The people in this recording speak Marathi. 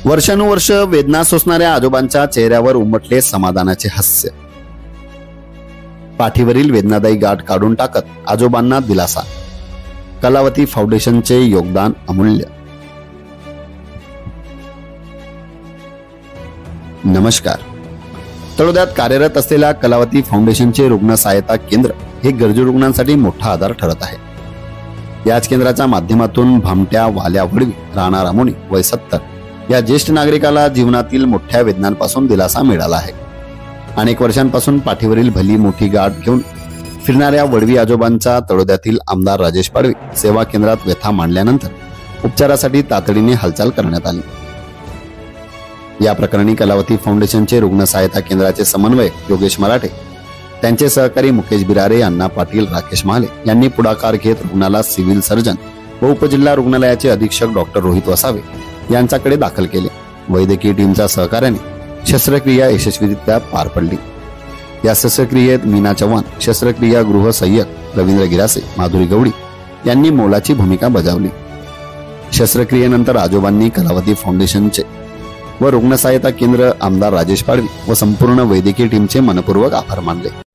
वर्षानुवर्ष वेदना सोसणाऱ्या आजोबांच्या चेहऱ्यावर उमटले समाधानाचे हास्य। पाठीवरील वेदनादायी गाठ काढून टाकत आजोबांना दिलासा। कलावती फाउंडेशनचे योगदान अमूल्य। नमस्कार। तळोद्यात कार्यरत असलेल्या कलावती फाउंडेशनचे रुग्ण सहायता केंद्र हे गरजू रुग्णांसाठी मोठा आधार ठरत आहे। याच केंद्राच्या माध्यमातून भामट्या वाल्या वडवी राहणार अमोनी वय 70 या ज्येष्ठ नागरिकाला जीवनातील मोठ्या वेदनांपासून दिलासा मिळाला आहे। अनेक वर्षांपासून पाठीवरील भली मोठी गाठ घेऊन फिरणाऱ्या वडवी आजोबांचा तळोद्यातील आमदार राजेश पाडवी सेवा केंद्रात व्यथा मांडल्यानंतर उपचारासाठी तातडीने हालचाल करण्यात आली। या प्रकरणी कलावती फाउंडेशनचे रुग्ण सहायता केंद्राचे समन्वयक योगेश मराठे, त्यांचे सहकारी मुकेश बिरारे, अण्णा पाटील, राकेश महाले यांनी पुढाकार घेत रुग्णाला सिव्हिल सर्जन व उपजिल्हा रुग्णालयाचे अधीक्षक डॉक्टर रोहित वसावे यांच्याकडे दाखल केले। वैद्यकीय टीमच्या सहकार्याने शस्त्रक्रिया यशस्वीरित्या पार पडली। या शस्त्रक्रियेत मीना चव्हाण, शस्त्रक्रिया गृह सहाय्यक रवींद्र गिरासे, माधुरी गवडी यांनी मोलाची भूमिका बजावली। शस्त्रक्रियेनंतर आजोबांनी कलावती फाउंडेशनचे व रुग्ण सहायता केंद्र, आमदार राजेश पाडवी व संपूर्ण वैद्यकीय टीमचे मनपूर्वक आभार मानले।